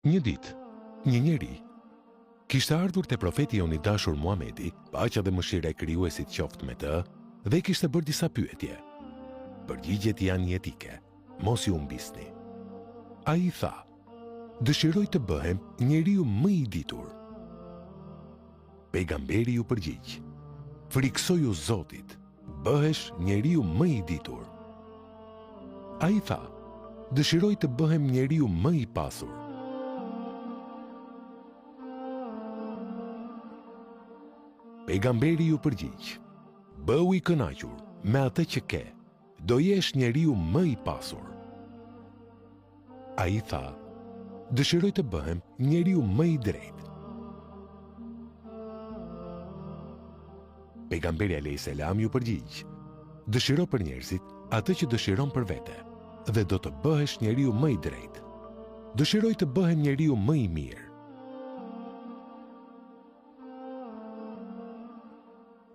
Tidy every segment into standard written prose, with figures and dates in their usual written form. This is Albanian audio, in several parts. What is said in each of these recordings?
Një ditë, një njeri kishte ardhur te profeti jon i dashur Muhamedi, paqja dhe mëshira e krijuesit qoftë me të, dhe i kishte bërë disa pyetje. Përgjigjet janë jetike, mos ju humbisni. Ai tha: "Dëshiroj të bëhem njeriu më i ditur." Pejgamberi ju përgjigj: "Friksoju Zotit, bëhesh njeriu më i ditur." Ai tha: "Dëshiroj të bëhem njeriu më i pasur." Pejgamberi ju përgjigj: "Bëu i kënaqur me atë që ke, do jesh njeriu më i pasur." Ai tha: "Dëshiroj të bëhem njeriu më i drejtë." Pejgamberi alayhis salam ju përgjigj: "Dëshiro për njerëzit atë që dëshiron për vete, dhe do të bëhesh njeriu më i drejtë. Dëshiroj të bëhem njeriu më i mirë."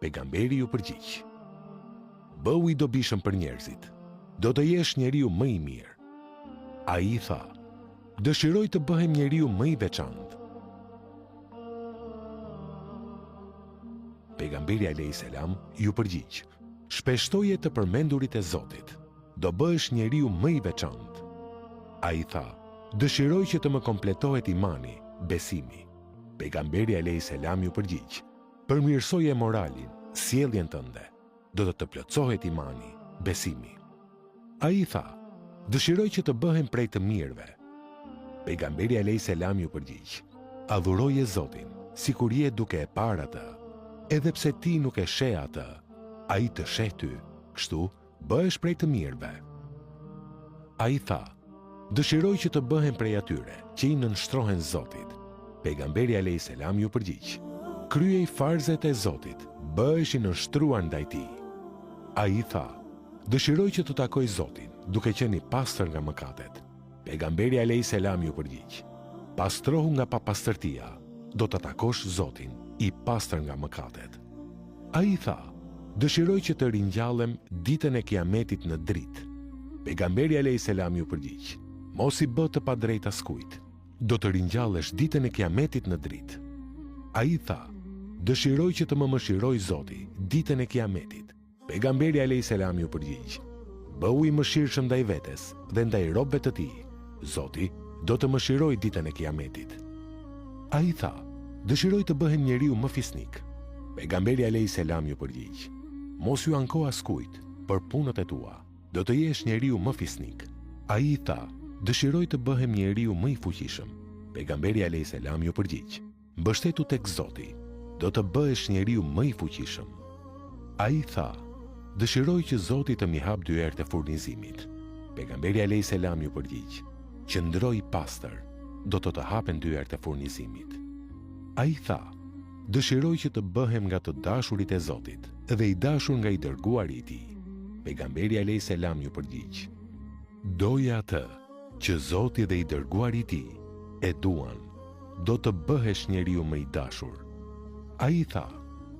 Pejgamberi ju përgjigj: "Bëu i dobishëm për njerëzit, do të jesh njeriu më i mirë." Ai tha: "Dëshiroj të bëhem njeriu më i veçantë." Pejgamberi alayhis salam ju përgjigj: "Shpeshtoje të përmendurit e Zotit, do bëhesh njeriu më i veçantë." Ai tha: "Dëshiroj që të më kompletohet imani, besimi." Pejgamberi alayhis salam ju përgjigj: "Përmirësoje moralin, sjelljen tënde, do të plotësohet imani, besimi." Ai tha: "Dëshiroj që të bëhem prej të mirëve." Pejgamberi alayhis salam ju përgjigj: "Adhuroje Zotin, sikur je duke e parë atë, edhe pse ti nuk e sheh atë, ai të sheh ty, kështu bëhesh prej të mirëve." Ai tha: "Dëshiroj që të bëhem prej atyre që i nënshtrohen Zotit." Pejgamberi alayhis salam ju përgjigj: "Kryej farzet e Zotit, bëhesh i nënshtruar ndaj tij." Ai tha: "Dëshiroj që të takoj Zotin, duke qenë i pastër nga mëkatet." Pejgamberi alayhis salam ju përgjigj: "Pastrohu nga papastërtia, do të takosh Zotin, i pastër nga mëkatet." Ai tha: "Dëshiroj që të ringjallem ditën e Kiametit në dritë." Pejgamberi alayhis salam ju përgjigj: "Mos i bë të padrejtë askujt, do të ringjallesh ditën e Kiametit në dritë." Ai tha: "Dëshiroj që të më mëshiroj Zoti ditën e Kiametit." Pejgamberi alayhis salam ju përgjigj: "Bëu i mëshirshëm ndaj vetes dhe ndaj robëve të tij, Zoti do të mëshiroj ditën e Kiametit." Ai tha: "Dëshiroj të bëhem njeriu më fisnik." Pejgamberi alayhis salam ju përgjigj: "Mos ju anko askujt për punët e tua, do të jesh njeriu më fisnik." Ai tha: "Dëshiroj të bëhem njeriu më i fuqishëm." Pejgamberi alayhis salam ju përgjigj: "Mbështetu tek Zoti, do të bëhesh njeriu më i fuqishëm." Ai tha: "Dëshiroj që Zoti të më hap dyert e furnizimit." Pejgamberi alayhis salam ju përgjigj: "Qëndro i pastër, do të hapen dyert e furnizimit." Ai tha: "Dëshiroj që të bëhem nga të dashurit e Zotit dhe i dashur nga i dërguari i tij." Pejgamberi alayhis salam ju përgjigj: "Doje atë që Zoti dhe i dërguari i tij e duan, do të bëhesh njeriu më i dashur." Ai tha: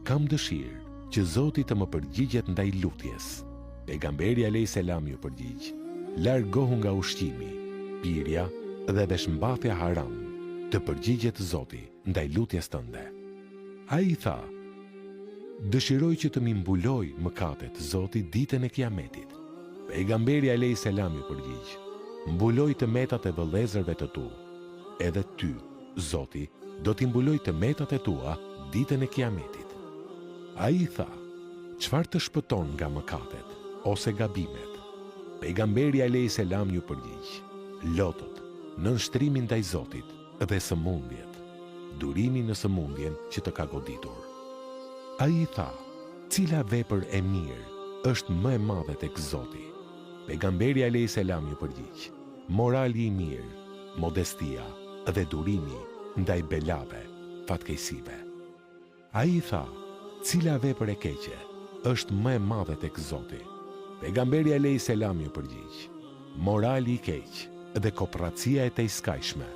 "Kam dëshirë që Zoti të më përgjigjet ndaj lutjes." Pejgamberi alayhis salam ju përgjigj: "Largohu nga ushqimi, pirja dhe veshmbathja haram, të përgjigjet Zoti ndaj lutjes tënde." Ai tha: "Dëshiroj që të mi mbuloj mëkatet Zoti ditën e Kiametit." Pejgamberi alayhis salam ju përgjigj: "Mbuloj të metat e vëllezërve të tu, edhe ty, Zoti, do t'i mbuloj të metat e tua ditën e Kiametit." Ai tha: "Çfarë të shpëton nga mëkatet ose gabimet?" Pejgamberi alayhis salam ju përgjigj: "Lotët, nënshtrimi ndaj Zotit dhe sëmundjet, durimi në sëmundjen që të ka goditur." Ai tha: "Cila vepër e mirë është më e madhe tek Zoti?" Pejgamberi alayhis salam ju përgjigj: "Morali i mirë, modestia dhe durimi ndaj belave, fatkeqësive." Ai tha: "Cila vepër e keqe është më e madhe tek Zoti?" Pejgamberi alayhis salam ju përgjigj: "Morali i keq dhe kooperacia e tejskajshme."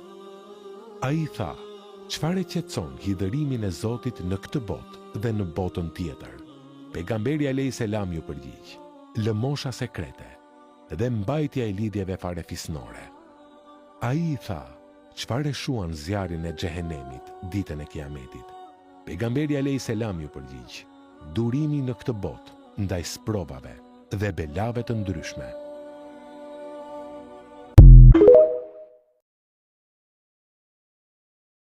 Ai tha: "Çfarë qetëson hidhërimin e Zotit në këtë botë dhe në botën tjetër?" Pejgamberi alayhis salam ju përgjigj: "Lëmosha sekrete dhe mbajtja e lidhjeve farefisnore." Ai tha: çfarë shuan zjarin e xhehenemit ditën e Kiametit? Pejgamberi alayhis salam ju përgjigj: durimi në këtë botë ndaj sprovave dhe belave të ndryshme